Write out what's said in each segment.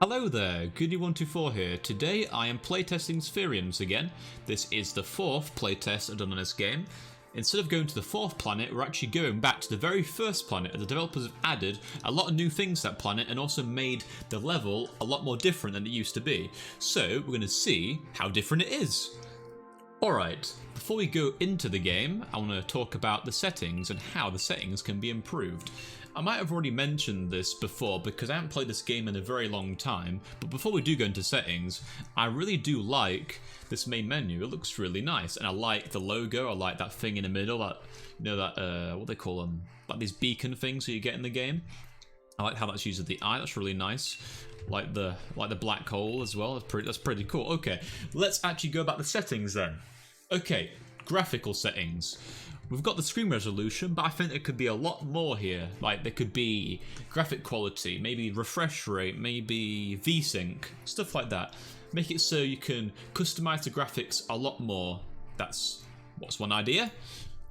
Hello there, Goony124 here. Today I am playtesting Spheriums again. This is the fourth playtest I've done on this game. Instead of going to the fourth planet, we're actually going back to the very first planet. The developers have added a lot of new things to that planet and also made the level a lot more different than it used to be. So we're going to see how different it is. Alright, before we go into the game, I want to talk about the settings and how the settings can be improved. I might have already mentioned this before because I haven't played this game in a very long time, but before we do go into settings, I really do like this main menu. It looks really nice, and I like the logo. I like that thing in the middle, that, you know, that, what do they call them? Like these beacon things that you get in the game. I like how that's used with the eye, that's really nice. Like the black hole as well, that's pretty cool. Okay, let's actually go about the settings then. Okay, graphical settings. We've got the screen resolution, but I think there could be a lot more here. Like, there could be graphic quality, maybe refresh rate, maybe VSync, stuff like that. Make it so you can customize the graphics a lot more. That's what's one idea.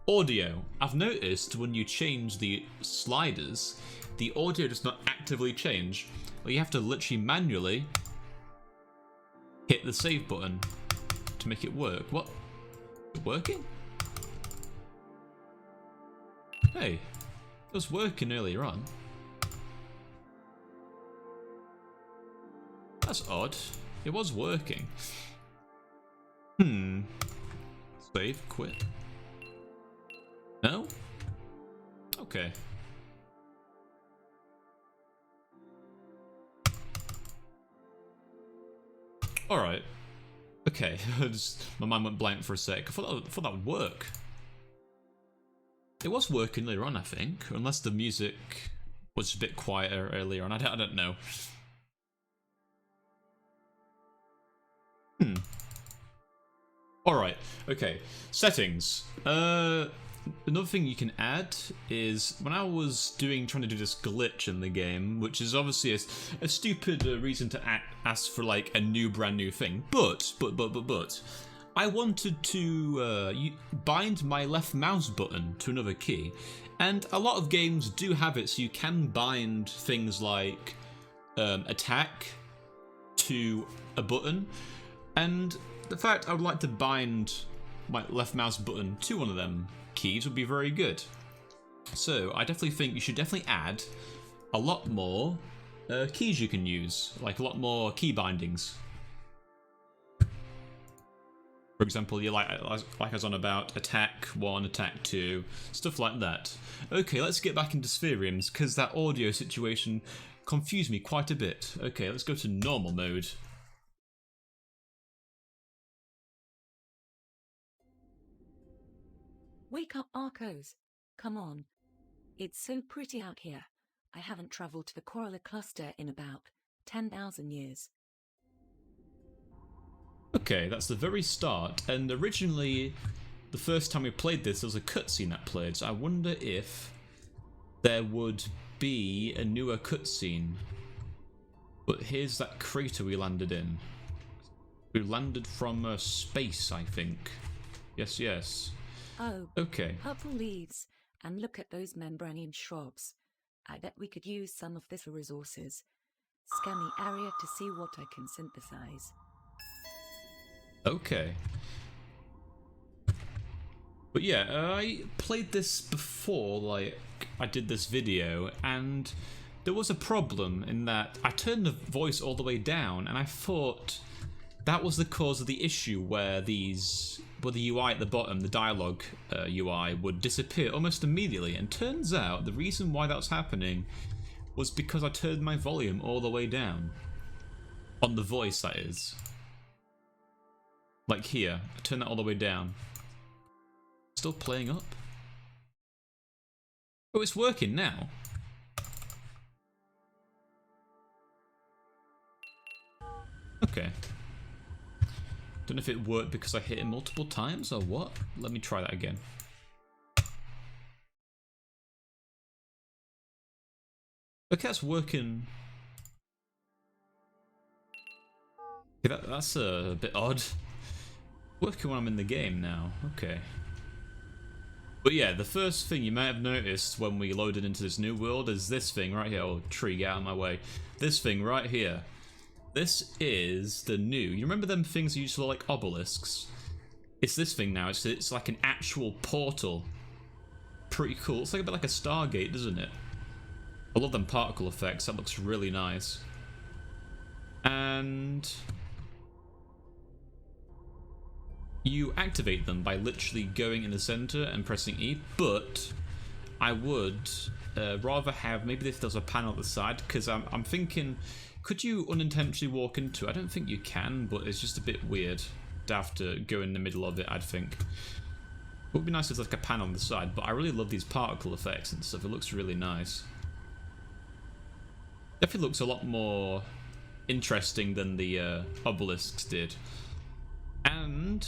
Audio. I've noticed when you change the sliders, the audio does not actively change. Well, you have to literally manually hit the save button to make it work. What? Is it working? Hey, it was working earlier on. That's odd. It was working. Save, quit. No? Okay. Alright. Okay, my mind went blank for a sec. I thought that would work. It was working later on, I think, unless the music was a bit quieter earlier on. I don't know. Alright, okay. Settings. Another thing you can add is, when I was trying to do this glitch in the game, which is obviously a stupid reason to ask for like a brand new thing, but I wanted to bind my left mouse button to another key, and a lot of games do have it so you can bind things like attack to a button, and the fact I would like to bind my left mouse button to one of them keys would be very good. So I definitely think you should definitely add a lot more keys you can use, like a lot more key bindings. For example, you like I was on about attack 1, attack 2, stuff like that. Okay, let's get back into Spheriums, because that audio situation confused me quite a bit. Okay, let's go to normal mode. Wake up, Arcos. Come on. It's so pretty out here. I haven't travelled to the Corolla cluster in about 10,000 years. Okay, that's the very start, and originally, the first time we played this, there was a cutscene that played, so I wonder if there would be a newer cutscene. But here's that crater we landed in. We landed from space, I think. Yes. Oh, okay. Purple leaves, and look at those membranian shrubs. I bet we could use some of this for resources. Scan the area to see what I can synthesize. Okay. But yeah, I played this before, like, I did this video, and there was a problem in that I turned the voice all the way down, and I thought that was the cause of the issue where the UI at the bottom, the dialogue UI, would disappear almost immediately, and turns out the reason why that was happening was because I turned my volume all the way down. On the voice, that is. Like here, I turn that all the way down. Still playing up? Oh, it's working now. Okay. Don't know if it worked because I hit it multiple times or what. Let me try that again. Okay, that's working. Okay, that's a bit odd. Working when I'm in the game now, okay. But yeah, the first thing you may have noticed when we loaded into this new world is this thing right here. Oh, tree, get out of my way. This thing right here. This is the new. You remember them things that used to look like obelisks? It's this thing now. It's like an actual portal. Pretty cool. It's like a bit like a Stargate, doesn't it? I love them particle effects. That looks really nice. And you activate them by literally going in the center and pressing E, but I would rather have, maybe if there's a panel at the side, because I'm thinking, could you unintentionally walk into it? I don't think you can, but it's just a bit weird to have to go in the middle of it, I'd think. It would be nice if there's like a panel on the side, but I really love these particle effects and stuff. It looks really nice. Definitely looks a lot more interesting than the obelisks did. And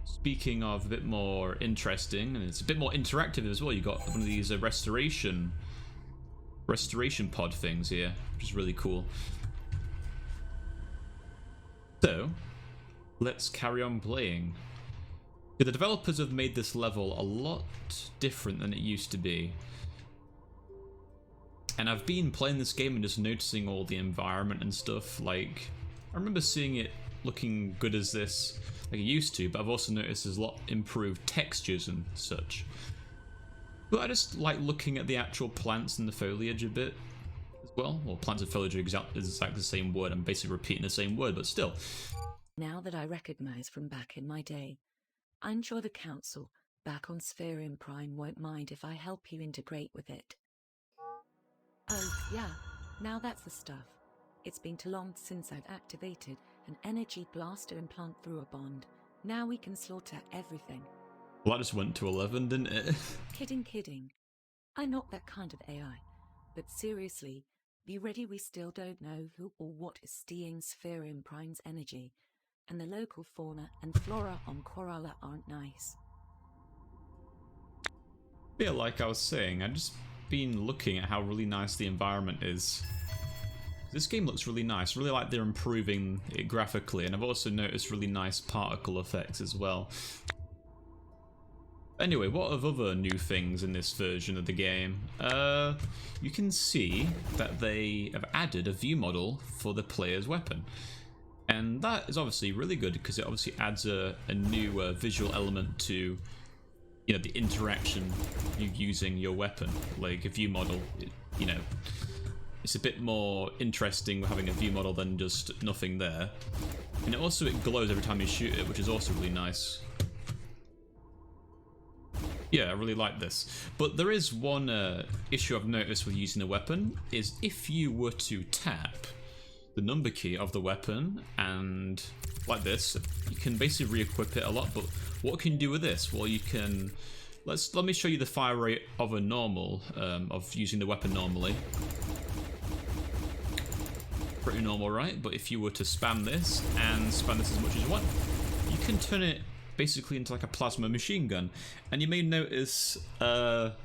speaking of a bit more interesting, and it's a bit more interactive as well, you got one of these restoration pod things here, which is really cool. So let's carry on playing. The developers have made this level a lot different than it used to be. And I've been playing this game and just noticing all the environment and stuff. Like, I remember seeing it looking good as this, like it used to, but I've also noticed there's a lot improved textures and such. But I just like looking at the actual plants and the foliage a bit as well. Well, plants and foliage are exactly the same word. I'm basically repeating the same word, but still. Now that I recognize from back in my day, I'm sure the council back on Spherium Prime won't mind if I help you integrate with it. Oh, yeah, now that's the stuff. It's been too long since I've activated an energy blaster implant through a bond. Now we can slaughter everything. Well, that just went to 11, didn't it? Kidding. I'm not that kind of AI. But seriously, be ready, we still don't know who or what is stealing Spherium Prime's energy. And the local fauna and flora on Coralla aren't nice. Yeah, like I was saying, I've just been looking at how really nice the environment is. This game looks really nice. Really like they're improving it graphically, and I've also noticed really nice particle effects as well. Anyway, what are other new things in this version of the game? You can see that they have added a view model for the player's weapon. And that is obviously really good because it obviously adds a new visual element to, you know, the interaction you using your weapon. Like a view model, you know, it's a bit more interesting having a view model than just nothing there. And it glows every time you shoot it, which is also really nice. Yeah, I really like this. But there is one issue I've noticed with using a weapon, is if you were to tap the number key of the weapon and like this, you can basically re-equip it a lot. But what can you do with this? Well, you can let me show you the fire rate of a normal of using the weapon normally. Pretty normal, right? But if you were to spam this and spam this as much as you want, you can turn it basically into like a plasma machine gun. And you may notice that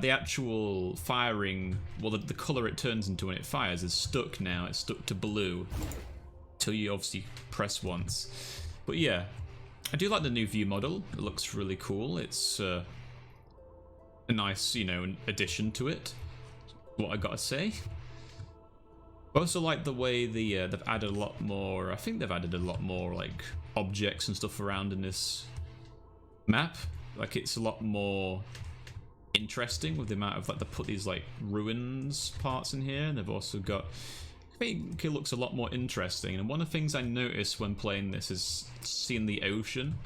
the actual firing, well, the color it turns into when it fires is stuck now. It's stuck to blue till you obviously press once. But yeah, I do like the new view model. It looks really cool. It's a nice, you know, addition to it. What I gotta say. I also like the way they've added a lot more. I think they've added a lot more like objects and stuff around in this map. Like it's a lot more interesting with the amount of, like, they put these like ruins parts in here, and they've also got, I think it looks a lot more interesting. And one of the things I noticed when playing this is seeing the ocean,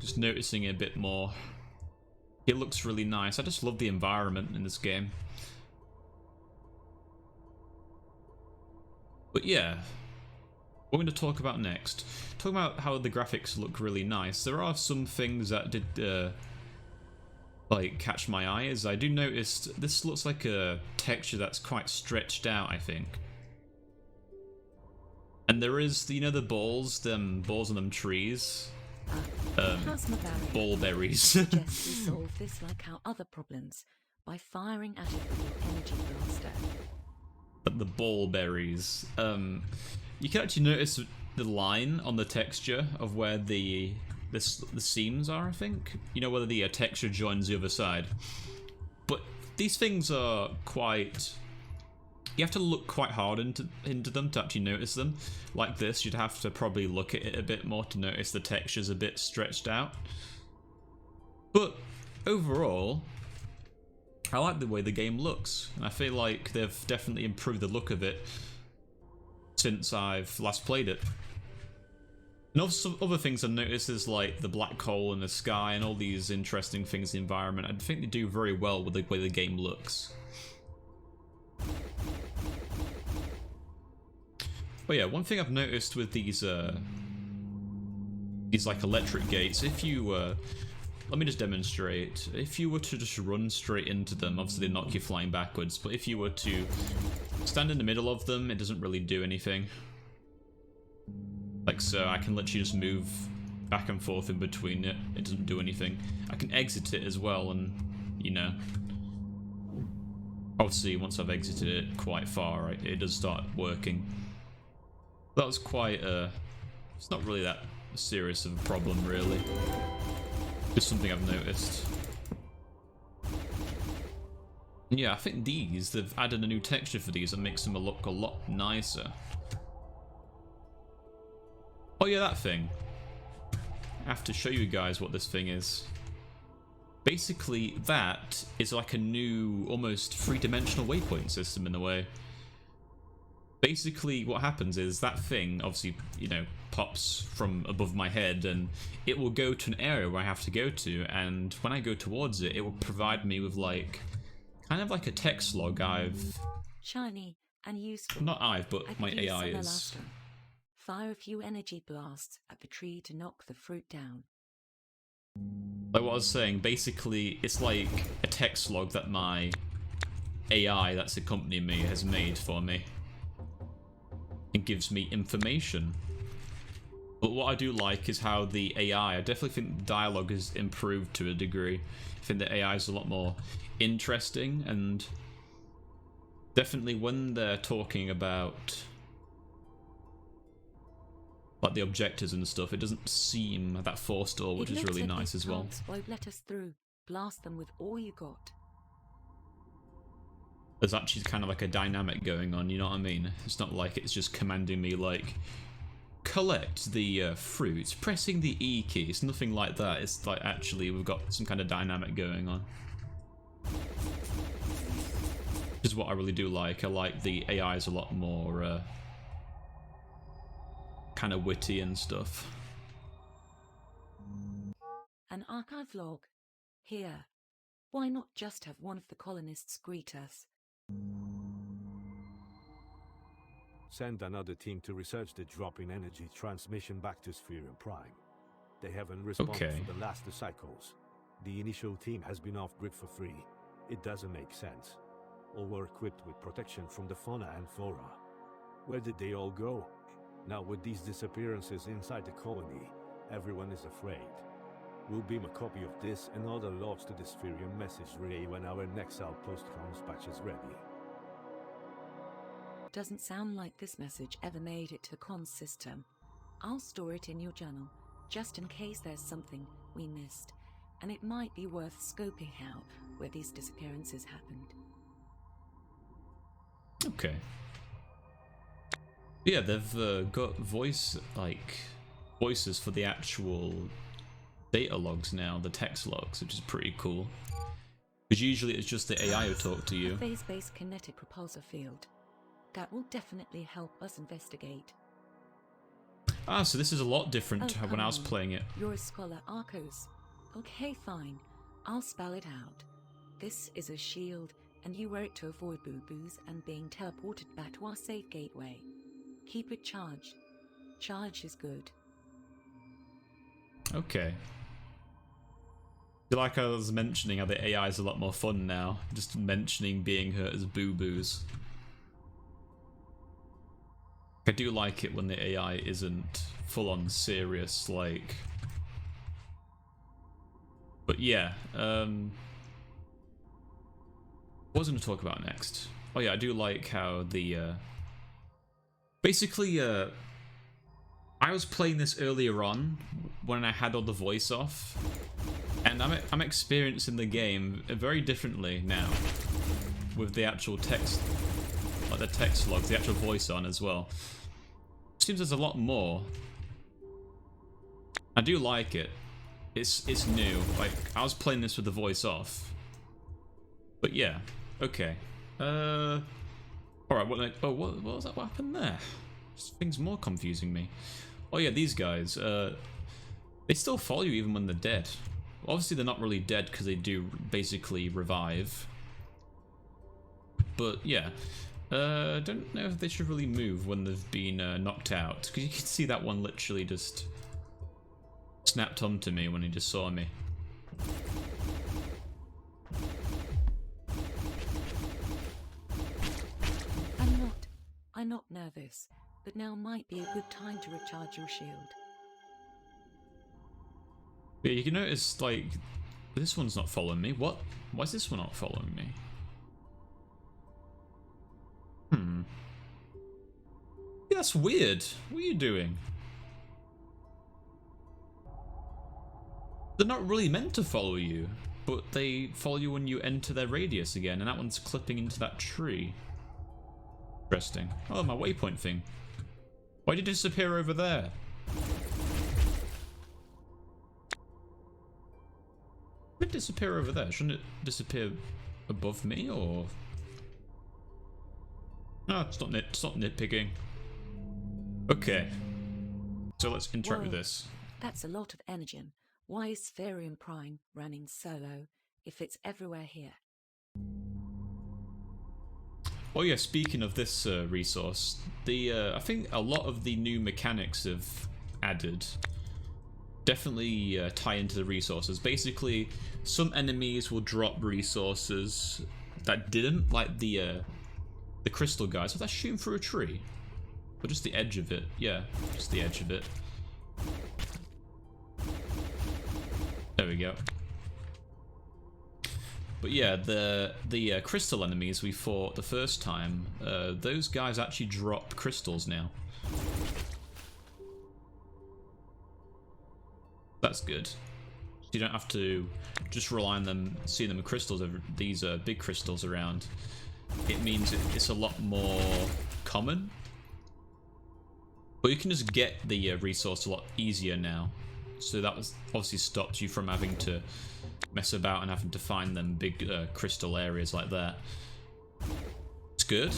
just noticing it a bit more. It looks really nice. I just love the environment in this game. But yeah, what I'm going to talk about next, talking about how the graphics look really nice. There are some things that did like catch my eye, as I do notice this looks like a texture that's quite stretched out, I think. And there is, you know, the balls, them balls on them trees, ball berries. Suggest we solve this like our other problems by firing at it with your energy blaster. The ball berries. You can actually notice the line on the texture of where the seams are, I think. You know, whether the texture joins the other side. But these things are quite you have to look quite hard into them to actually notice them. Like this, you'd have to probably look at it a bit more to notice the texture's a bit stretched out. But overall, I like the way the game looks, and I feel like they've definitely improved the look of it since I've last played it. And also other things I've noticed is like the black hole in the sky and all these interesting things in the environment. I think they do very well with the way the game looks. But yeah, one thing I've noticed with these like electric gates, if you let me just demonstrate. If you were to just run straight into them, obviously they knock you flying backwards, but if you were to stand in the middle of them, it doesn't really do anything. Like so, I can literally just move back and forth in between it. It doesn't do anything. I can exit it as well, and you know, obviously once I've exited it quite far, it does start working. That was quite it's not really that serious of a problem, really. Just something I've noticed. Yeah, I think they've added a new texture for these that makes them look a lot nicer. Oh yeah, that thing. I have to show you guys what this thing is. Basically, that is like a new, almost three-dimensional waypoint system in a way. Basically, what happens is that thing, obviously, you know, pops from above my head, and it will go to an area where I have to go to, and when I go towards it, it will provide me with, like, kind of like a text log shiny and useful. Not but my AI is. Fire a few energy blasts at the tree to knock the fruit down. Like what I was saying, basically, it's like a text log that my AI that's accompanying me has made for me. It gives me information. But what I do like is how the AI, I definitely think the dialogue has improved to a degree. I think the AI is a lot more interesting, and definitely when they're talking about like the objectives and stuff, it doesn't seem that forced at all, which is really nice as well. Won't let us through. Blast them with all you got. There's actually kind of like a dynamic going on, you know what I mean? It's not like it's just commanding me like, collect the fruit, pressing the E key. It's nothing like that. It's like actually we've got some kind of dynamic going on. Which is what I really do like. I like the AI is a lot more kind of witty and stuff. An archive log. Here. Why not just have one of the colonists greet us? Send another team to research the drop in energy transmission back to Spherium Prime. They haven't responded for the last 2 cycles. The initial team has been off-grid for free. It doesn't make sense. All were equipped with protection from the fauna and flora. Where did they all go? Now with these disappearances inside the colony, everyone is afraid. We'll beam a copy of this and other logs to the Spherium message relay when our next outpost comms batch is ready. Doesn't sound like this message ever made it to the comms system. I'll store it in your journal, just in case there's something we missed, and it might be worth scoping out where these disappearances happened. Okay. Yeah, they've got voices for the actual data logs now, the text logs, which is pretty cool. Because usually it's just the AI who talk to you. A phase-based kinetic repulsor field. That will definitely help us investigate. Ah, so this is a lot different to when I was playing it. You're a scholar, Arcos. Okay, fine. I'll spell it out. This is a shield, and you wear it to avoid boo-boos and being teleported back to our safe gateway. Keep it charged. Charge is good. Okay. Like I was mentioning, how the AI is a lot more fun now. Just mentioning being hurt as boo-boos. I do like it when the AI isn't full-on serious, like... But yeah, what was I going to talk about next? Oh yeah, I do like how the... Basically, I was playing this earlier on when I had all the voice off, and I'm experiencing the game very differently now with the actual text like the text logs, the actual voice on as well. Seems there's a lot more. I do like it. It's new. Like, I was playing this with the voice off. But yeah, okay. Alright, what was that? What happened there? This thing's more confusing me. Oh yeah, these guys, they still follow you even when they're dead. Obviously they're not really dead because they do basically revive. But yeah, don't know if they should really move when they've been knocked out. Because you can see that one literally just snapped onto me when he just saw me. I'm not nervous, but now might be a good time to recharge your shield. Yeah, you can notice, like, this one's not following me. What? Why is this one not following me? Yeah, that's weird. What are you doing? They're not really meant to follow you, but they follow you when you enter their radius again, and that one's clipping into that tree. Interesting. Oh, my waypoint thing. Why did it disappear over there? Did it disappear over there? Shouldn't it disappear above me, or? No, it's not nitpicking. Okay. So let's interact with this. That's a lot of energy. Why is Spherium Prime running solo if it's everywhere here? Oh yeah, speaking of this resource, I think a lot of the new mechanics have added definitely tie into the resources. Basically, some enemies will drop resources that didn't, like the crystal guys. So that's shooting through a tree, or just the edge of it. Yeah, just the edge of it. There we go. But yeah, the crystal enemies we fought the first time, those guys actually drop crystals now. That's good. You don't have to just rely on them, seeing them crystals, these big crystals around. It means it's a lot more common. But you can just get the resource a lot easier now. So that was obviously stopped you from having to mess about and having to find them big crystal areas like that. It's good.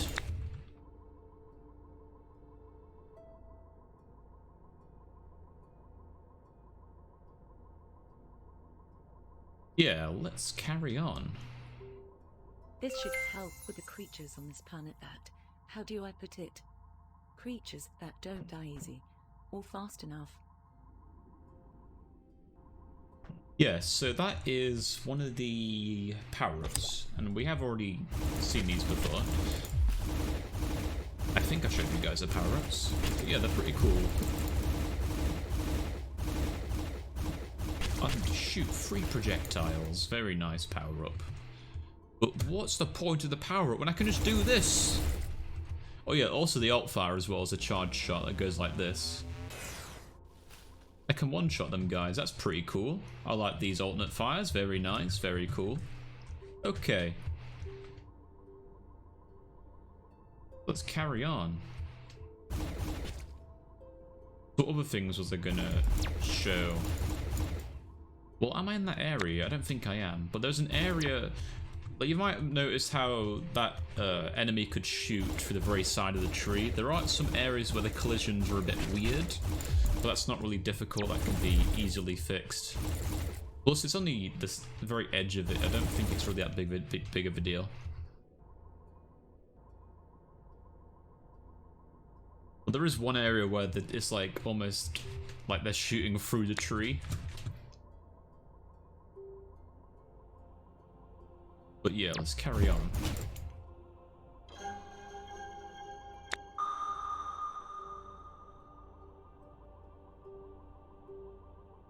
Yeah, let's carry on. This should help with the creatures on this planet that, how do I put it? Creatures that don't die easy, or fast enough. Yes, so that is one of the power-ups, and we have already seen these before. I think I showed you guys the power-ups. Yeah, they're pretty cool. I can shoot 3 projectiles. Very nice power-up. But what's the point of the power-up when I can just do this? Oh yeah, also the alt fire as well as a charge shot that goes like this. I can one-shot them guys, that's pretty cool. I like these alternate fires, very nice, very cool. Okay. Let's carry on. What other things was I gonna show? Well, am I in that area? I don't think I am, but there's an area... Like, you might have noticed how that enemy could shoot through the very side of the tree. There are some areas where the collisions are a bit weird, but that's not really difficult. That can be easily fixed. Plus, it's only the very edge of it. I don't think it's really that big of a deal. But there is one area where it's like almost like they're shooting through the tree. But yeah, let's carry on.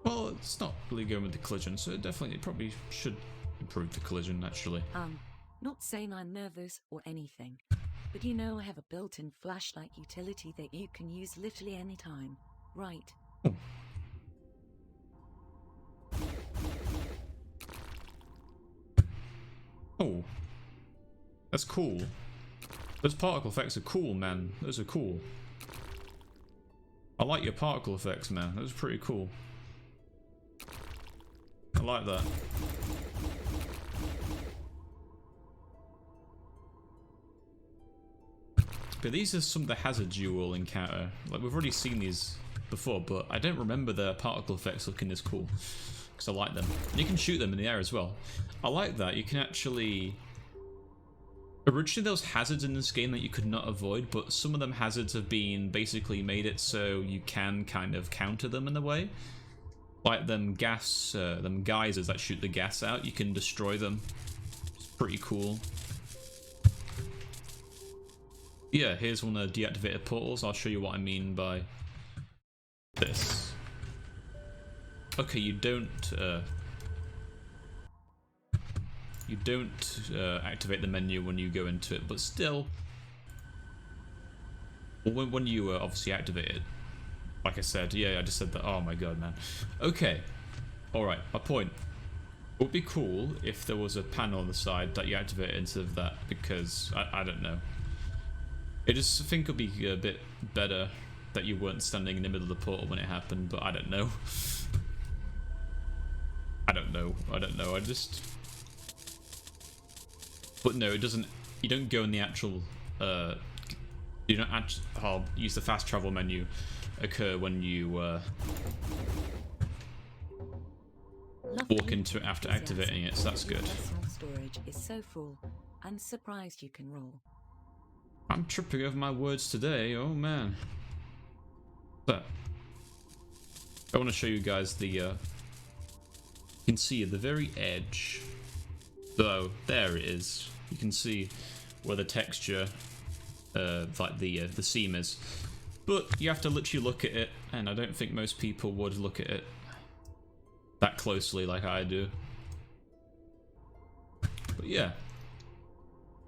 Well, it's not really going with the collision, so it probably should improve the collision, actually. Not saying I'm nervous or anything, but you know I have a built-in flashlight utility that you can use literally any time, right? Oh. Oh, that's cool. Those particle effects are cool, man. Those are cool. I like your particle effects, man. Those are pretty cool. I like that. But these are some of the hazards you will encounter. Like, we've already seen these before, but I don't remember the particle effects looking this cool. Because I like them. And you can shoot them in the air as well. I like that. You can actually... Originally there was hazards in this game that you could not avoid, but some of them hazards have been basically made it so you can kind of counter them in a way. Like them geysers that shoot the gas out, you can destroy them. It's pretty cool. Yeah, here's one of the deactivated portals. I'll show you what I mean by this. Okay, you don't activate the menu when you go into it, but still, when you obviously activate it, like I said, yeah, I just said that. Oh my god, man. Okay, alright, my point. It would be cool if there was a panel on the side that you activate instead of that, because I don't know. I just think it would be a bit better that you weren't standing in the middle of the portal when it happened, but I don't know. I don't know, I just... But no, it doesn't... You don't go in the actual... you don't actually... I'll use the fast travel menu occur when you walk into it after activating it, so that's good. Storage is so full. I'm surprised you can roll. I'm tripping over my words today, oh man. So, I want to show you guys the, you can see at the very edge, so there it is. You can see where the texture, like the seam is. But you have to literally look at it, and I don't think most people would look at it that closely like I do. But yeah,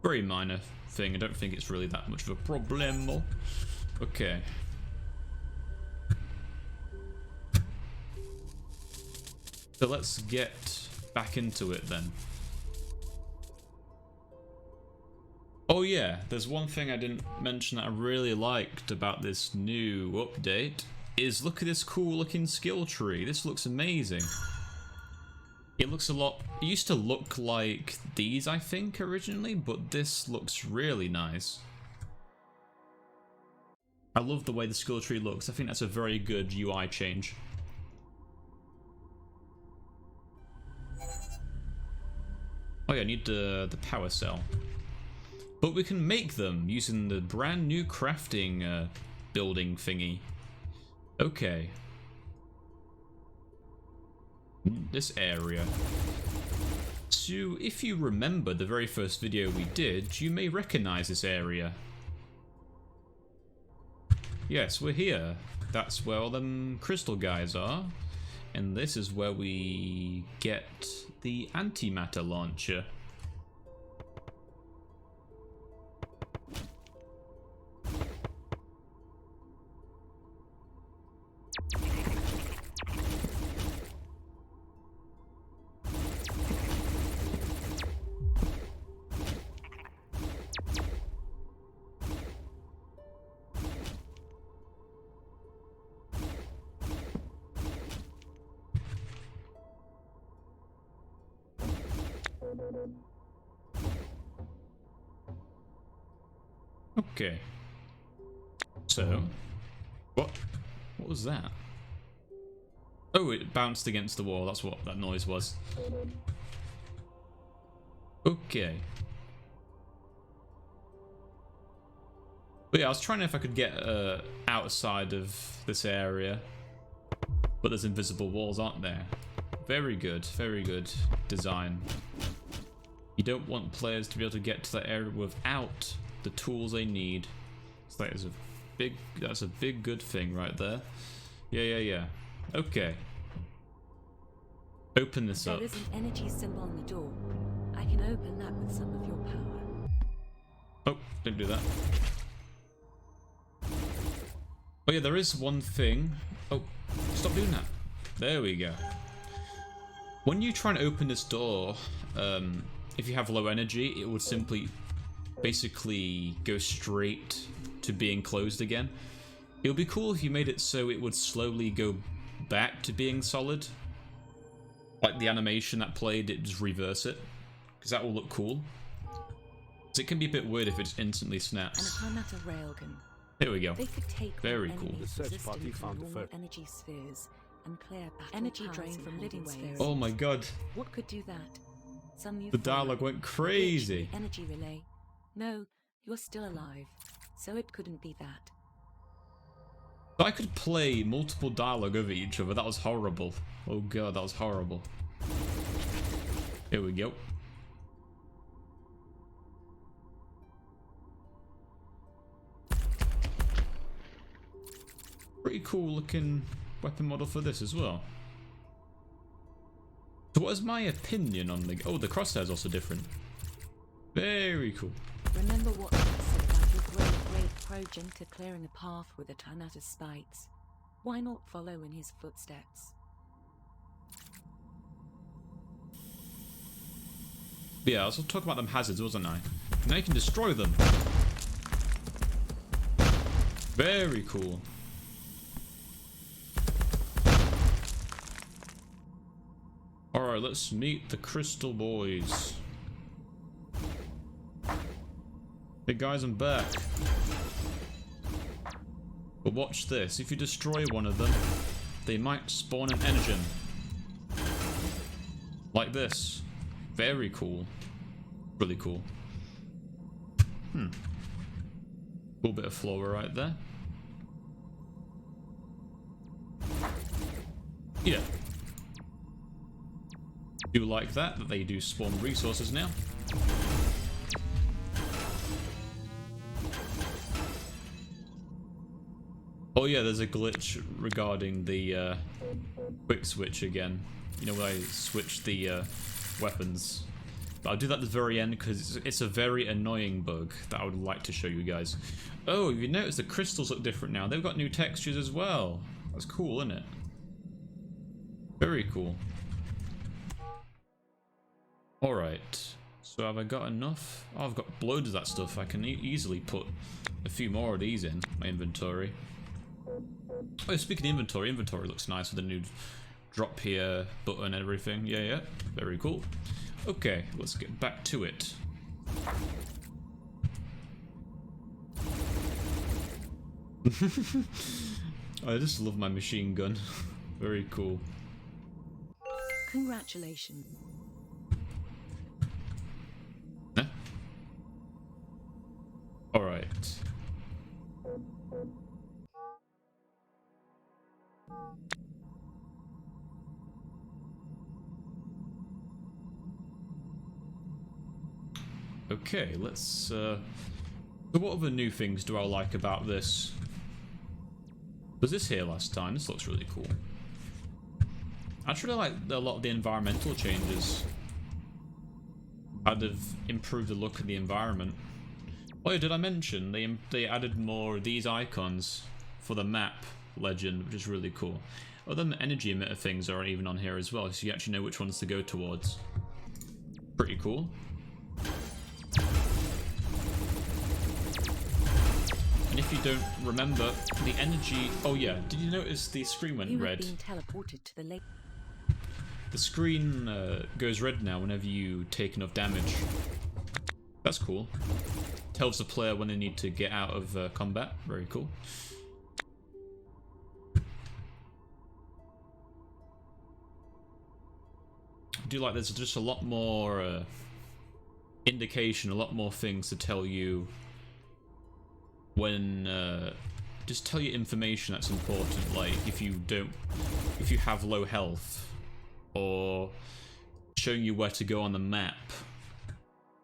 very minor thing. I don't think it's really that much of a problem. Okay. So let's get back into it then. Oh yeah, there's one thing I didn't mention that I really liked about this new update, is look at this cool looking skill tree. This looks amazing. It looks a lot... It used to look like these, I think, originally, but this looks really nice. I love the way the skill tree looks. I think that's a very good UI change. Oh yeah, I need the power cell. But we can make them using the brand new crafting building thingy. Okay. This area. So if you remember the very first video we did, you may recognize this area. Yes, we're here. That's where all them crystal guys are. And this is where we get the Antimatter Launcher. Okay. So, what was that? Oh, it bounced against the wall. That's what that noise was. Okay. But yeah, I was trying if I could get outside of this area, but there's invisible walls, aren't there? Very good design. You don't want players to be able to get to that area without the tools they need. So that's a big good thing right there. Yeah. Okay. Open this up. There is an energy symbol on the door. I can open that with some of your power. Oh, don't do that. Oh yeah, there is one thing. Oh, stop doing that. There we go. When you try and open this door, if you have low energy, it would simply basically go straight to being closed again. It would be cool if you made it so it would slowly go back to being solid. Like the animation that played, it just reverse it. Because that will look cool. Because it can be a bit weird if it just instantly snaps. And Antimatter Railgun. Here we go. They could take very cool. The search party found the energy spheres and clear energy drain from living spheres. Oh my god. What could do that? Some The dialogue went crazy. Energy relay. No, you're still alive. So it couldn't be that. So I could play multiple dialogue over each other. That was horrible. Oh god, that was horrible. Here we go. Pretty cool looking weapon model for this as well. So what is my opinion on the... Oh, the crosshair's also different. Very cool. Remember what I said about your great progenitor clearing a path with a Antimatter spikes. Why not follow in his footsteps? Yeah, I was talking about them hazards, wasn't I? Now you can destroy them. Very cool. Alright, let's meet the Crystal Boys. Hey guys, I'm back. But watch this. If you destroy one of them, they might spawn an engine. Like this. Very cool. Really cool. Cool bit of flora right there. Yeah. Do like that they do spawn resources now. Oh yeah, there's a glitch regarding the quick switch again. You know, when I switch the weapons. But I'll do that at the very end because it's a very annoying bug that I would like to show you guys. Oh, you notice the crystals look different now. They've got new textures as well. That's cool, isn't it? Very cool. Alright. So have I got enough? Oh, I've got loads of that stuff. I can easily put a few more of these in my inventory. Oh, speaking of inventory, inventory looks nice with the new drop here button and everything. Yeah. Very cool. Okay, let's get back to it. I just love my machine gun. Very cool. Congratulations. Huh? Alright. Okay, let's so what other new things do I like about this? Was this here last time? This looks really cool. I actually like a lot of the environmental changes. Kind of improved the look of the environment. Oh yeah, did I mention they added more of these icons for the map legend, which is really cool. Other than the energy emitter things aren't even on here as well, so you actually know which ones to go towards. Pretty cool. And if you don't remember, the energy... Oh yeah, did you notice the screen went red? Being teleported to the lake. The screen goes red now whenever you take enough damage. That's cool. Tells the player when they need to get out of combat. Very cool. I do like there's just a lot more indication, a lot more things to tell you when just tell you information that's important, like if you have low health, or showing you where to go on the map.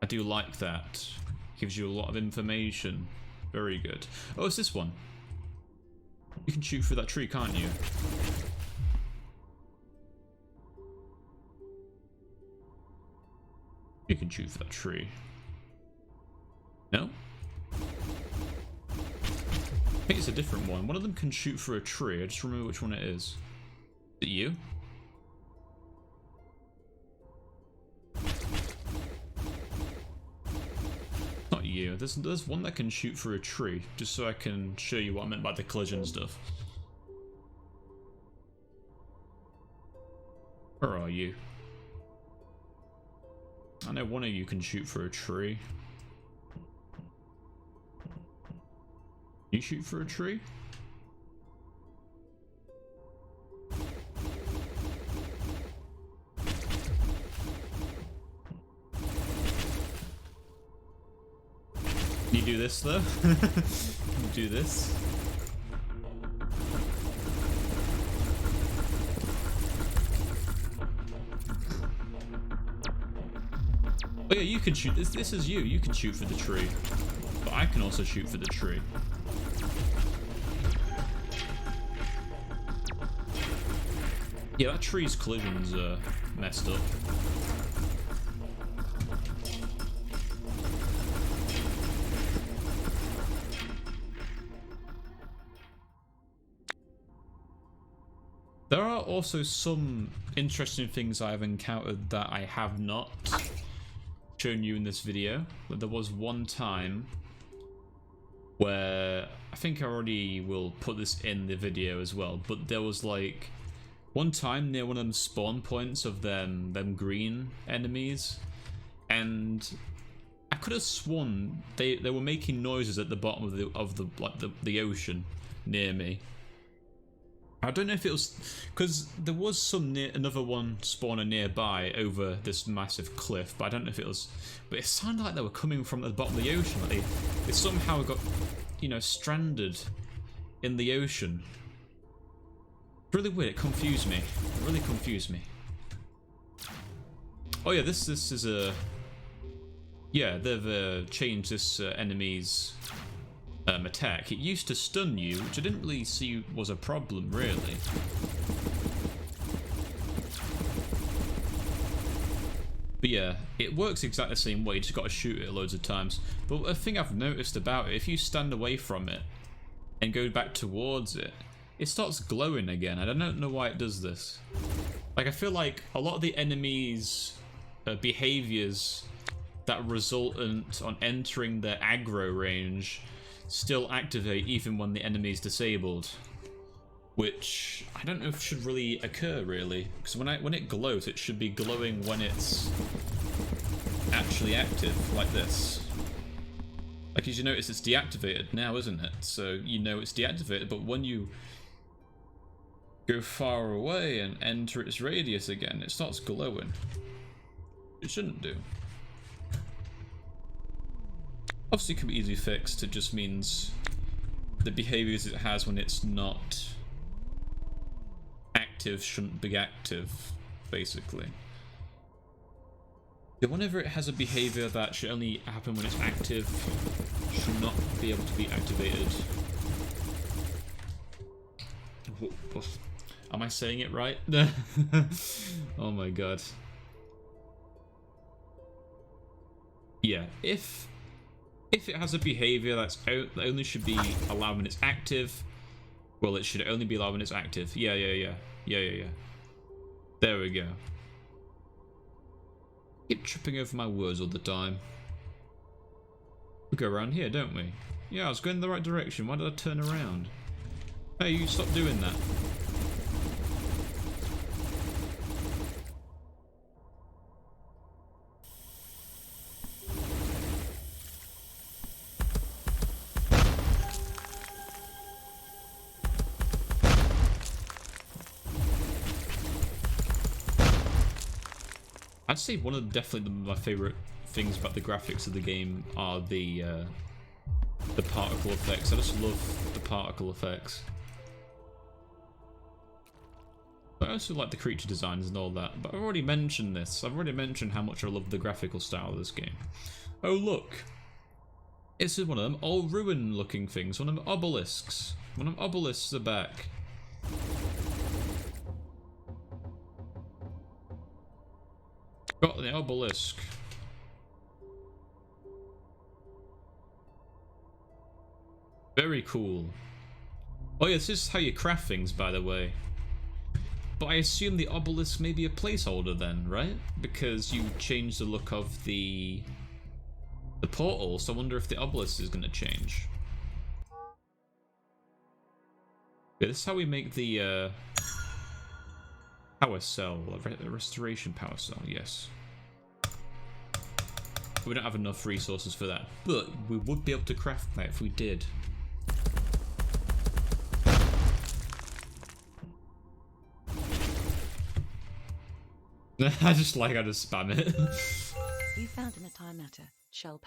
I do like that. Gives you a lot of information. Very good. Oh, it's this one. You can shoot through that tree, can't you? You can shoot through that tree. No? I think it's a different one. One of them can shoot through a tree. I just remember which one it is. Is it you? Not you. there's one that can shoot through a tree, just so I can show you what I meant by the collision stuff. Where are you? I know one of you can shoot through a tree. You shoot through a tree? You do this though? You do this? Oh yeah, you can shoot. This is you. You can shoot for the tree. But I can also shoot for the tree. Yeah, that tree's collision's messed up. There are also some interesting things I have encountered that I have not shown you in this video. But there was one time where I think I already will put this in the video as well, but there was like one time near one of them spawn points of them green enemies, and I could have sworn they were making noises at the bottom of the ocean near me. I don't know if it was because there was another one spawner nearby over this massive cliff, but I don't know if it was. But it sounded like they were coming from the bottom of the ocean. Like they somehow got, you know, stranded in the ocean. Really weird. It confused me. It really confused me. Oh yeah, this is a. Yeah, they've changed this enemy's attack. It used to stun you, which I didn't really see was a problem, really. But yeah, it works exactly the same way, you just gotta shoot it loads of times. But a thing I've noticed about it, if you stand away from it and go back towards it, it starts glowing again. I don't know why it does this. Like, I feel like a lot of the enemies' behaviors that resultant on entering their aggro range still activate even when the enemy is disabled, which I don't know if should really occur, really, because when it glows, it should be glowing when it's actually active, like this. Like, as you notice, it's deactivated now, isn't it? So you know it's deactivated, but when you go far away and enter its radius again, it starts glowing. It shouldn't do. Obviously, it can be easily fixed. It just means the behaviors it has when it's not active shouldn't be active, basically. Yeah, whenever it has a behavior that should only happen when it's active, should not be able to be activated. Am I saying it right? Oh my god. Yeah, if it has a behavior that only should be allowed when it's active, well, it should only be allowed when it's active. Yeah. There we go. Keep tripping over my words all the time. We go around here, don't we? Yeah, I was going in the right direction. Why did I turn around? Hey, you stop doing that. I'd say one of definitely my favourite things about the graphics of the game are the particle effects. I just love the particle effects. But I also like the creature designs and all that. But I've already mentioned this. I've already mentioned how much I love the graphical style of this game. Oh look! This is one of them old ruin looking things. One of them obelisks. One of them obelisks are back. Got the obelisk. Very cool. Oh yeah, this is how you craft things, by the way. But I assume the obelisk may be a placeholder then, right? Because you change the look of the the portal, so I wonder if the obelisk is going to change. Yeah, this is how we make the power cell, restoration power cell, yes. We don't have enough resources for that, but we would be able to craft that if we did. I just like how to spam it. You found an Antimatter shell.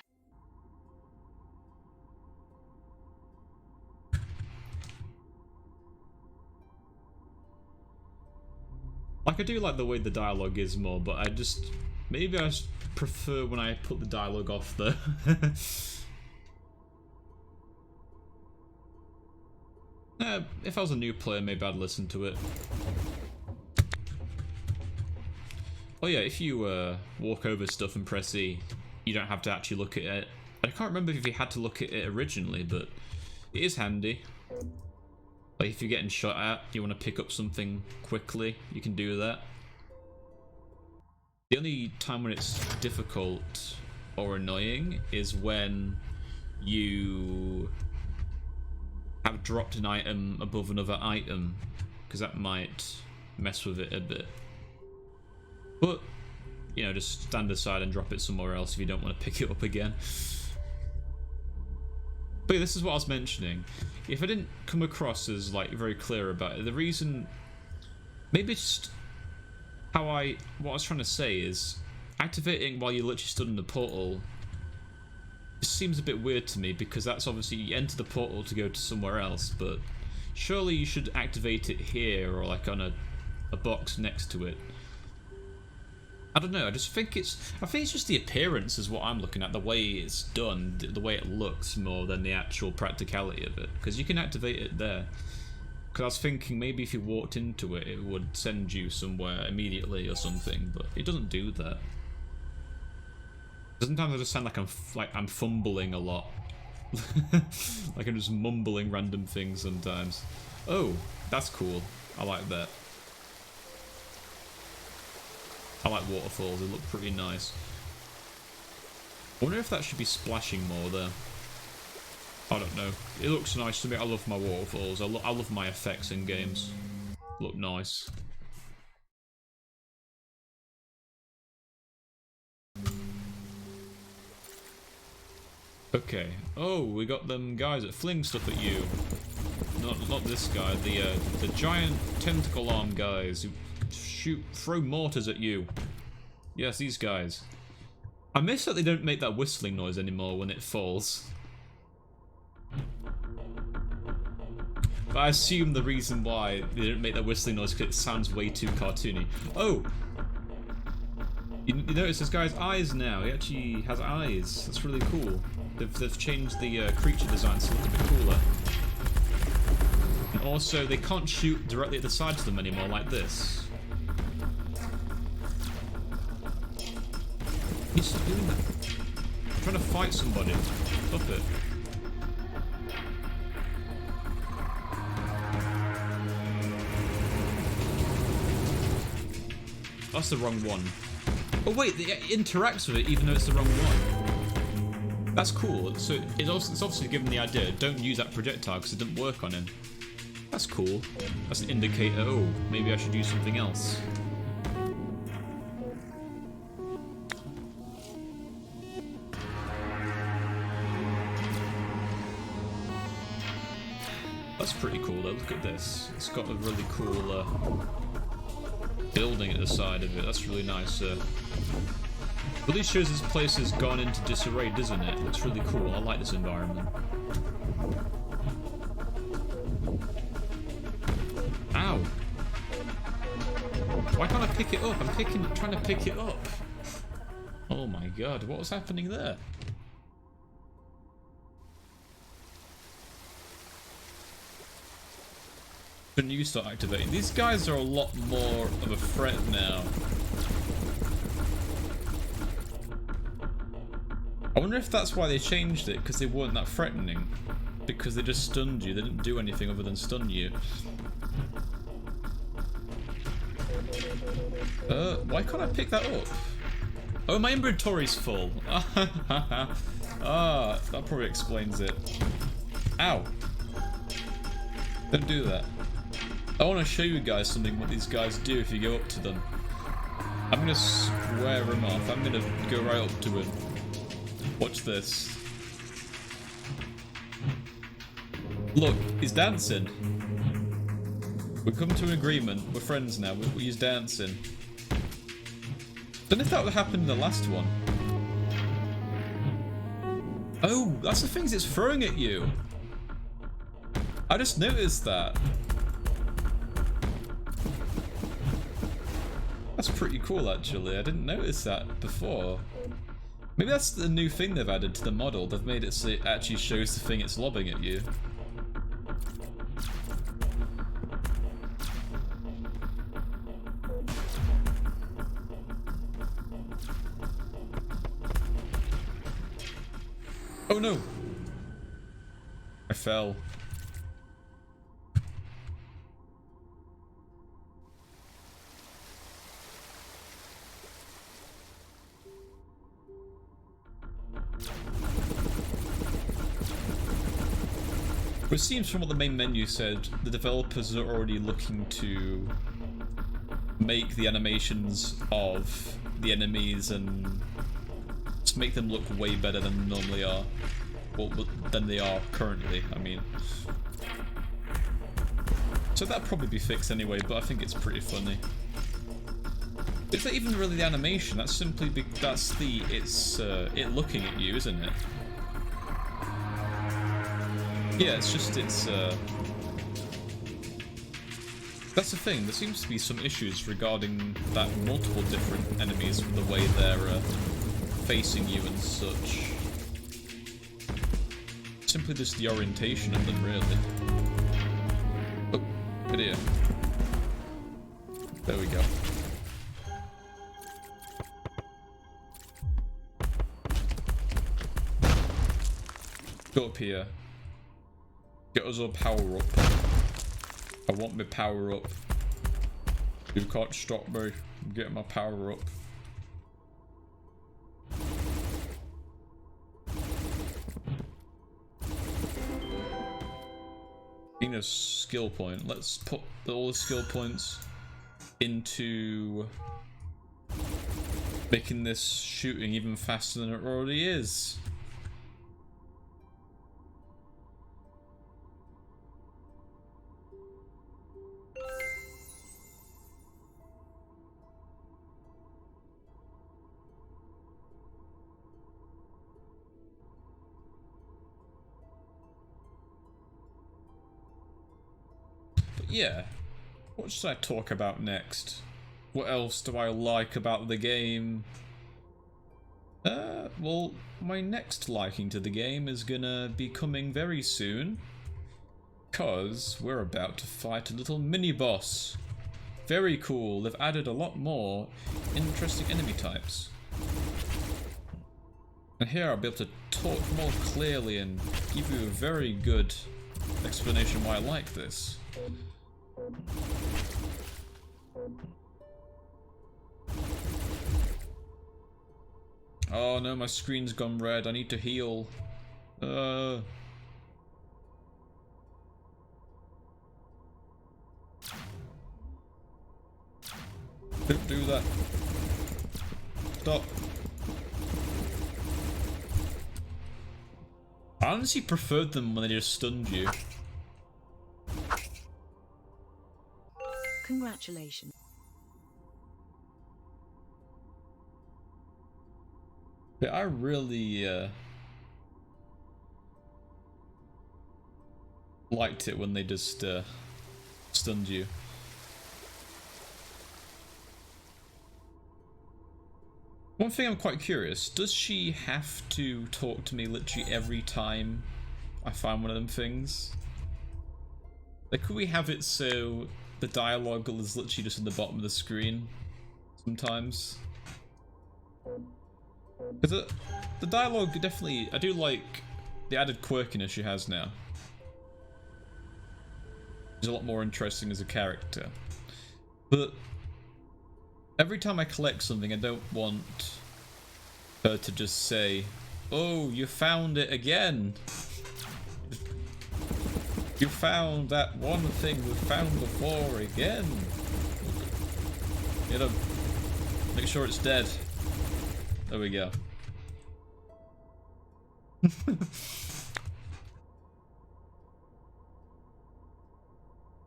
Like, I do like the way the dialogue is more, but I just... Maybe I just prefer when I put the dialogue off though. If I was a new player, maybe I'd listen to it. Oh yeah, if you walk over stuff and press E, you don't have to actually look at it. I can't remember if you had to look at it originally, but it is handy. Like if you're getting shot at, you want to pick up something quickly, you can do that. The only time when it's difficult or annoying is when you have dropped an item above another item, because that might mess with it a bit. But, you know, just stand aside and drop it somewhere else if you don't want to pick it up again. But yeah, this is what I was mentioning. If I didn't come across as, like, very clear about it, the reason... Maybe just how what I was trying to say is, activating while you're literally stood in the portal just seems a bit weird to me, because that's obviously, you enter the portal to go to somewhere else, but surely you should activate it here, or like on a box next to it. I don't know, I think it's just the appearance is what I'm looking at, the way it's done, the way it looks more than the actual practicality of it, because you can activate it there. Because I was thinking maybe if you walked into it, it would send you somewhere immediately or something, but it doesn't do that. Sometimes I just sound like I'm fumbling a lot. Like I'm just mumbling random things sometimes. Oh, that's cool. I like that. I like waterfalls, they look pretty nice. I wonder if that should be splashing more there. I don't know. It looks nice to me. I love my waterfalls. I love my effects in games. Look nice. Okay. Oh, we got them guys that fling stuff at you. Not this guy. The giant tentacle arm guys who throw mortars at you. Yes, these guys. I miss that they don't make that whistling noise anymore when it falls. But I assume the reason why they didn't make that whistling noise is because it sounds way too cartoony. Oh! You notice this guy's eyes now. He actually has eyes. That's really cool. They've changed the creature design so it looks a bit cooler. And also, they can't shoot directly at the sides of them anymore like this. He's just doing that. I'm trying to fight somebody. Stop it. That's the wrong one. Oh wait, it interacts with it even though it's the wrong one. That's cool. So it's obviously given the idea, don't use that projectile because it didn't work on him. That's cool. That's an indicator, oh, maybe I should use something else. That's pretty cool though, look at this. It's got a really cool building at the side of it, that's really nice. But this shows this place has gone into disarray, doesn't it? Looks really cool, I like this environment. Ow! Why can't I pick it up? I'm trying to pick it up. Oh my god, what was happening there? When you start activating, these guys are a lot more of a threat now. I wonder if that's why they changed it, because they weren't that threatening. Because they just stunned you, they didn't do anything other than stun you. Why can't I pick that up? Oh, my inventory's full. Ah, that probably explains it. Ow. Don't do that. I want to show you guys something, what these guys do if you go up to them. I'm going to square him off. I'm going to go right up to him. Watch this. Look, he's dancing. We've come to an agreement. We're friends now. He's dancing. Don't know if that would happen in the last one. Oh, that's the things it's throwing at you. I just noticed that. That's pretty cool, actually. I didn't notice that before. Maybe that's the new thing they've added to the model. They've made it so it actually shows the thing it's lobbing at you. Oh no! I fell. But it seems from what the main menu said, the developers are already looking to make the animations of the enemies and just make them look way better than they normally are. Well, than they are currently, I mean. So that'll probably be fixed anyway, but I think it's pretty funny. Is that even really the animation? That's simply it looking at you, isn't it? Yeah, it's just, that's the thing, there seems to be some issues regarding that multiple different enemies with the way they're facing you and such. Simply just the orientation of them, really. Oh, good ear. There we go. Go up here. Get us our power up. I want my power up. You can't stop me. I'm getting my power up. Being a skill point. Let's put all the skill points into making this shooting even faster than it already is. Yeah, what should I talk about next? What else do I like about the game? Well, my next liking to the game is gonna be coming very soon, because we're about to fight a little mini-boss. Very cool, they've added a lot more interesting enemy types. And here I'll be able to talk more clearly and give you a very good explanation why I like this. Oh no, my screen's gone red. I need to heal. Don't do that. Stop. I honestly preferred them when they just stunned you. Congratulations. But I really liked it when they just stunned you. One thing I'm quite curious, does she have to talk to me literally every time I find one of them things? Like, could we have it so the dialogue is literally just in the bottom of the screen sometimes? Because the dialogue definitely, I do like the added quirkiness she has now. She's a lot more interesting as a character. But every time I collect something, I don't want her to just say, Oh, you found it again. You found that one thing we found before again. You know, make sure it's dead. There we go.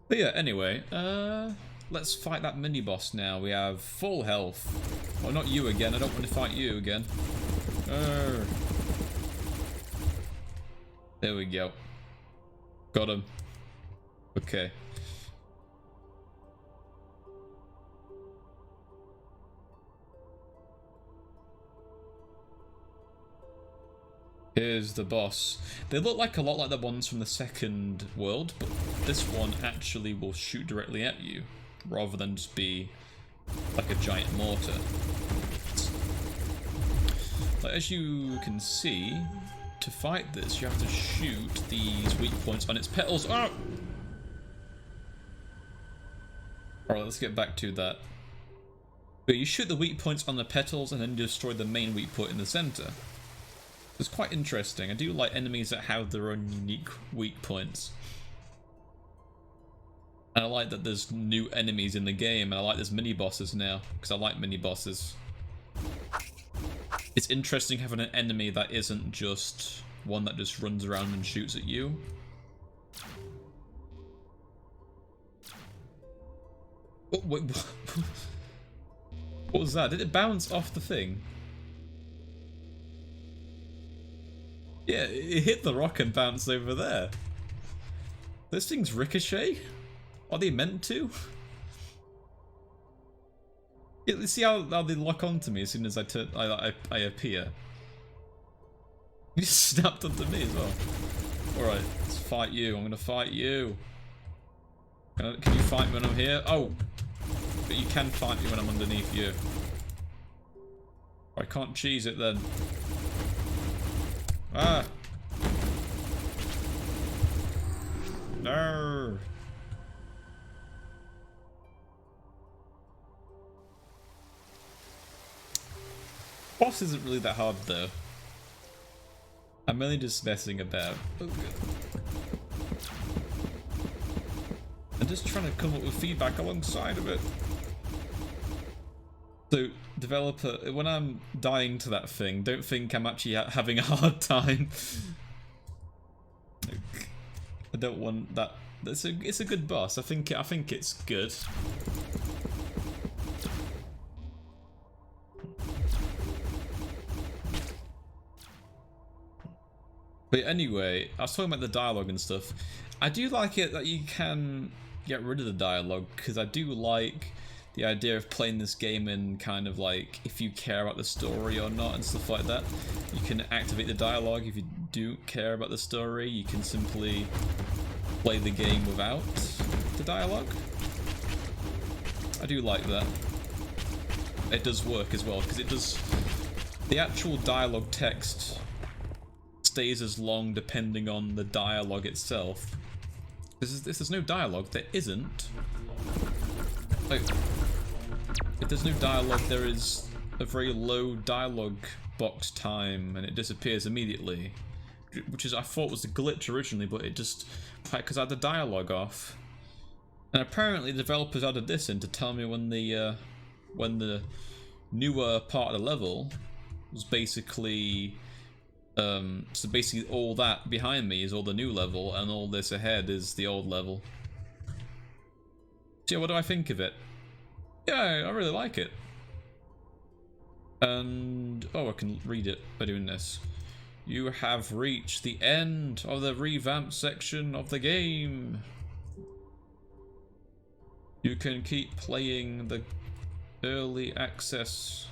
But yeah, anyway, let's fight that mini-boss now. We have full health. Oh, not you again. I don't want to fight you again. There we go. Got him. Okay. Here's the boss. They look like a lot like the ones from the second world, but this one actually will shoot directly at you, rather than just be like a giant mortar. Like, as you can see, to fight this, you have to shoot these weak points on its petals. Oh! Alright, let's get back to that. But you shoot the weak points on the petals and then destroy the main weak point in the center. It's quite interesting. I do like enemies that have their own unique weak points. And I like that there's new enemies in the game, and I like there's mini-bosses now, because I like mini-bosses. It's interesting having an enemy that isn't just one that just runs around and shoots at you. Oh, wait, what was that? Did it bounce off the thing? Yeah, it hit the rock and bounced over there. Those things ricochet? Are they meant to? Yeah, see how they lock onto me as soon as I appear. You just snapped onto me as well. Alright, let's fight you. I'm gonna fight you. Can you fight me when I'm here? Oh! But you can fight me when I'm underneath you. I can't cheese it then. Ah! No! Boss isn't really that hard though. I'm really just messing about. Oh, good. I'm just trying to come up with feedback alongside of it. So, developer, when I'm dying to that thing, don't think I'm actually having a hard time. I don't want that. It's a good boss. I think it's good. But anyway, I was talking about the dialogue and stuff. I do like it that you can get rid of the dialogue, because I do like the idea of playing this game and kind of like if you care about the story or not and stuff like that. You can activate the dialogue. If you do care about the story, you can simply play the game without the dialogue. I do like that. It does work as well, because it does. The actual dialogue text stays as long depending on the dialogue itself. There's no dialogue. There isn't. Like, if there's no dialogue, there is a very low dialogue box time, and it disappears immediately. Which is, I thought was a glitch originally, but it just, because I had the dialogue off. And apparently the developers added this in to tell me when the newer part of the level was basically, so basically all that behind me is all the new level, and all this ahead is the old level. So yeah, what do I think of it? Yeah, I really like it. And, oh, I can read it by doing this. You have reached the end of the revamped section of the game. You can keep playing the early access,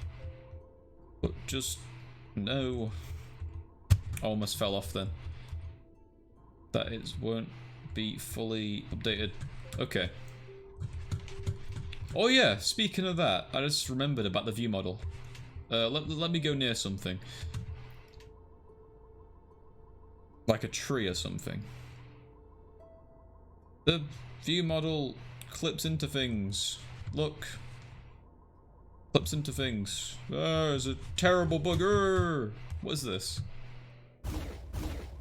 but just know, I almost fell off then, that it won't be fully updated. Okay. Oh yeah, speaking of that, I just remembered about the view model. Let me go near something. Like a tree or something. The view model clips into things. Look. Clips into things. Oh, it's a terrible bugger. What is this?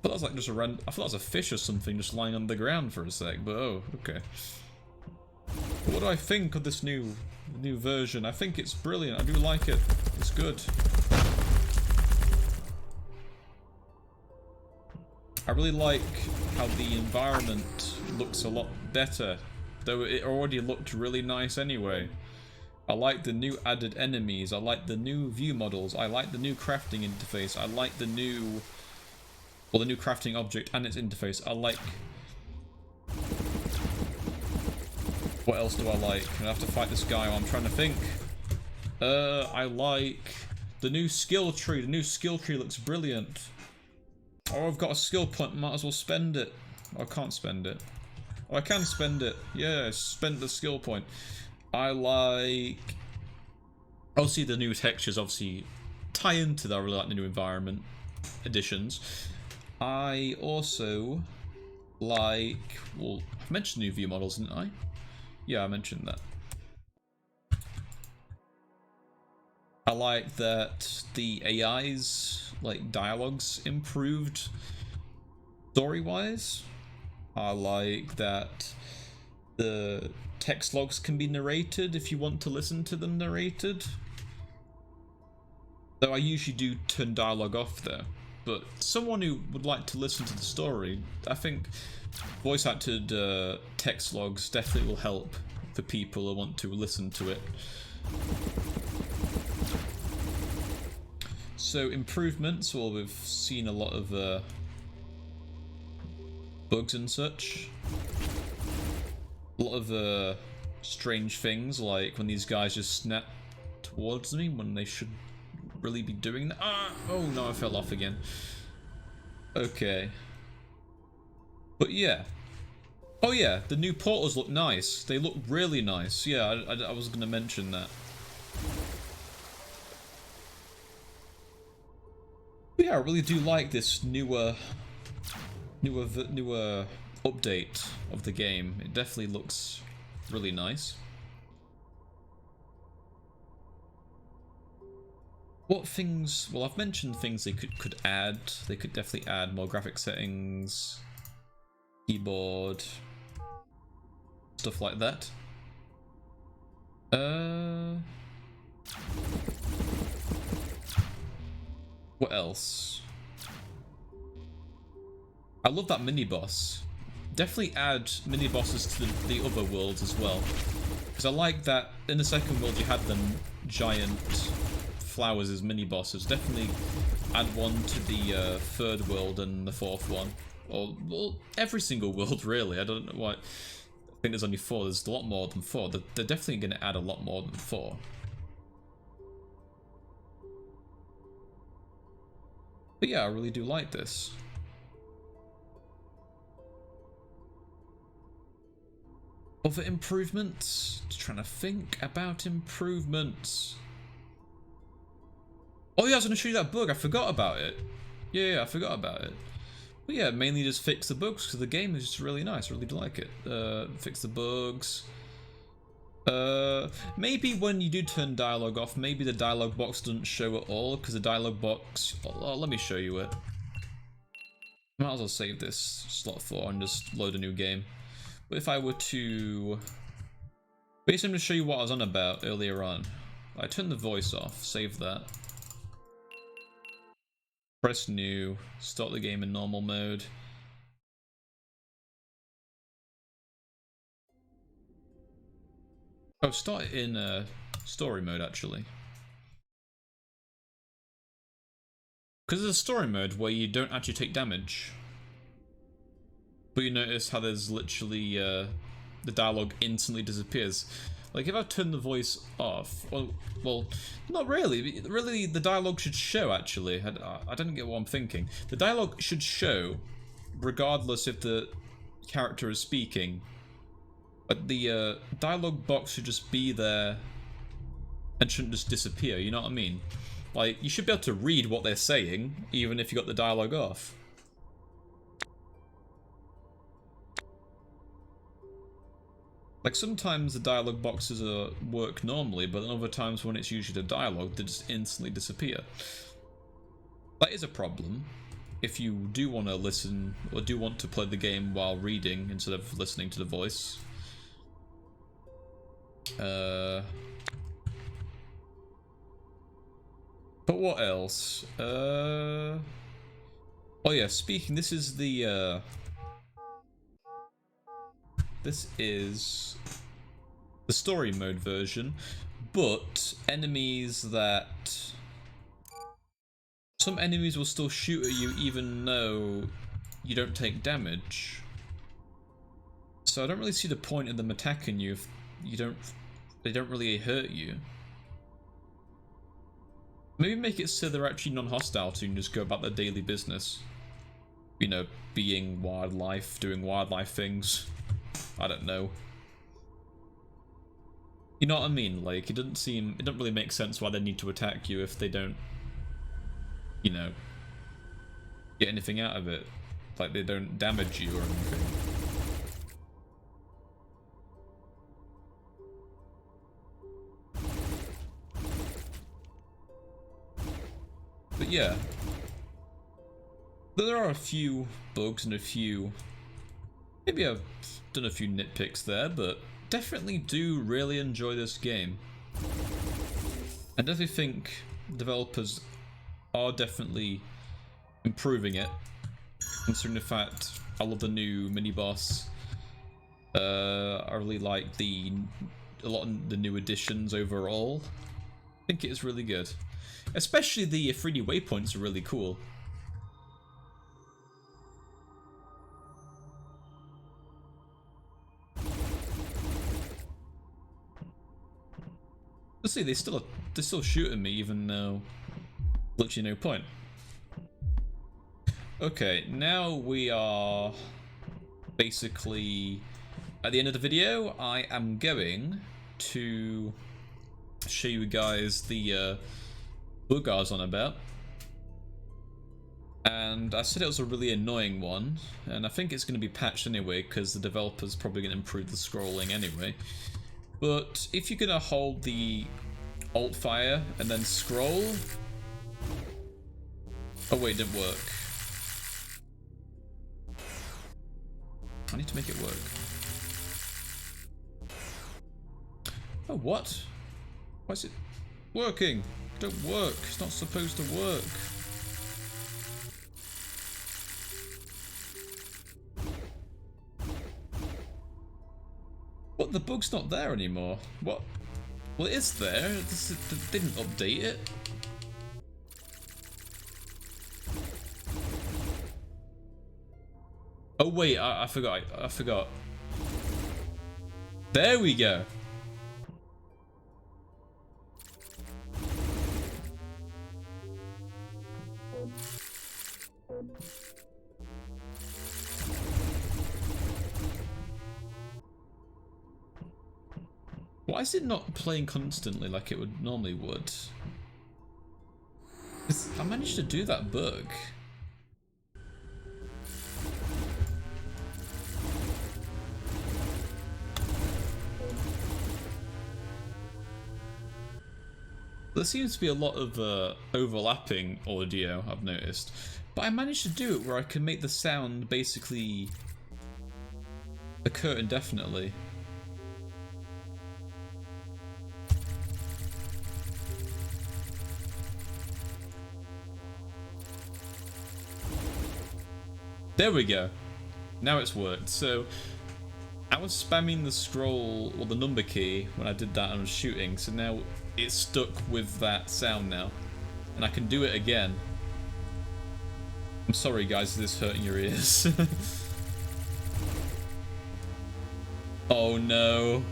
thought that was like just a random. I thought that was a fish or something just lying on the ground for a sec, but oh, okay. What do I think of this new version? I think it's brilliant. I do like it. It's good. I really like how the environment looks a lot better, though it already looked really nice anyway. I like the new added enemies, I like the new view models, I like the new crafting interface, I like the new crafting object and its interface. I like... What else do I like? I have to fight this guy while I'm trying to think. I like the new skill tree. The new skill tree looks brilliant. Oh, I've got a skill point, might as well spend it. Oh, I can't spend it. Oh, I can spend it. Yeah, spend the skill point. I like... Obviously, the new textures obviously tie into that. I really like the new environment additions. I also like... Well, I mentioned new view models, didn't I? Yeah, I mentioned that. I like that the AI's like dialogues improved story-wise. I like that the text logs can be narrated if you want to listen to them narrated. Though I usually do turn dialogue off there. But someone who would like to listen to the story, I think voice acted text logs definitely will help the people who want to listen to it. So improvements, well, we've seen a lot of bugs and such. A lot of strange things, like when these guys just snap towards me when they should really be doing that. Ah! Oh no, I fell off again. Okay. But yeah. Oh yeah, the new portals look nice. They look really nice. Yeah, I was going to mention that. But yeah, I really do like this newer update of the game. It definitely looks really nice. What things? Well, I've mentioned things they could add. They could definitely add more graphic settings, keyboard, stuff like that. What else? I love that mini boss. Definitely add mini bosses to the other worlds as well, because I like that in the second world you had them giant flowers as mini bosses. Definitely add one to the third world and the fourth one, or well, every single world really. I don't know why. I think there's only 4. There's a lot more than 4. They're definitely going to add a lot more than 4. But yeah, I really do like this. Other improvements? Just trying to think about improvements. Oh yeah, I was going to show you that bug. I forgot about it. Yeah, I forgot about it. But yeah, mainly just fix the bugs because the game is just really nice. I really do like it. Fix the bugs. Maybe when you do turn dialogue off, maybe the dialogue box doesn't show at all, because the dialogue box... Oh, let me show you it. Might as well save this slot 4 and just load a new game. But if I were to... Basically, I'm going to show you what I was on about earlier on. I turned the voice off, save that. Press new, start the game in normal mode. Oh, start it in story mode actually. Because there's a story mode where you don't actually take damage. But you notice how there's literally the dialogue instantly disappears. Like if I turn the voice off, well, not really. Really, the dialogue should show actually. I don't get what I'm thinking. The dialogue should show regardless if the character is speaking. But the dialogue box should just be there and shouldn't just disappear, you know what I mean? Like, you should be able to read what they're saying, even if you got the dialogue off. Like, sometimes the dialogue boxes work normally, but then other times when it's usually the dialogue, they just instantly disappear. That is a problem. if you do want to listen or do want to play the game while reading instead of listening to the voice. But what else? Oh yeah, speaking, this is the story mode version, but some enemies will still shoot at you even though you don't take damage. So I don't really see the point in them attacking you if they don't really hurt you. Maybe make it so they're actually non-hostile to you and just go about their daily business. You know, being wildlife, doing wildlife things. I don't know. You know what I mean? Like, it doesn't really make sense why they need to attack you if they don't, you know, get anything out of it. Like, they don't damage you or anything. But yeah, there are a few bugs and maybe I've done a few nitpicks there, but definitely do really enjoy this game. I definitely think developers are definitely improving it, considering the fact I love the new mini-boss. I really like a lot of the new additions overall. I think it is really good. Especially the 3D waypoints are really cool. Let's see, they're still shooting me even though literally no point. Okay, now we are basically at the end of the video. I am going to show you guys the bug I was on about, and I said it was a really annoying one, and I think it's going to be patched anyway because the developer's probably going to improve the scrolling anyway. But if you're going to hold the alt fire and then scroll, oh wait, it didn't work. I need to make it work. Oh, what? Why is it working? It don't work. It's not supposed to work. What? The bug's not there anymore. What? Well, it is there. It didn't update it. Oh wait, I forgot. I forgot. There we go. Why is it not playing constantly like it would normally would? I managed to do that bug. There seems to be a lot of overlapping audio, I've noticed. But I managed to do it where I can make the sound basically occur indefinitely. There we go. Now it's worked. So I was spamming the scroll or the number key when I did that and I was shooting, so now it's stuck with that sound now. And I can do it again. I'm sorry guys, is this hurting your ears? Oh no.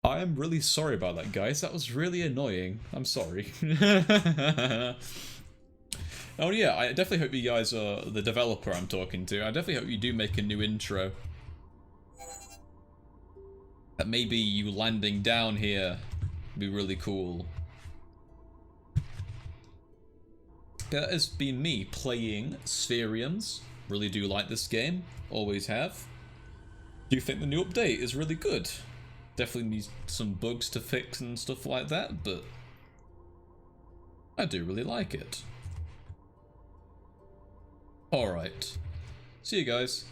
I am really sorry about that, guys. That was really annoying. I'm sorry. Oh yeah, I definitely hope you guys are the developer I'm talking to. I definitely hope you do make a new intro. That maybe you landing down here would be really cool. That has been me playing Spheriums. Really do like this game. Always have. do think the new update is really good. Definitely needs some bugs to fix and stuff like that, but I do really like it. Alright, see you guys.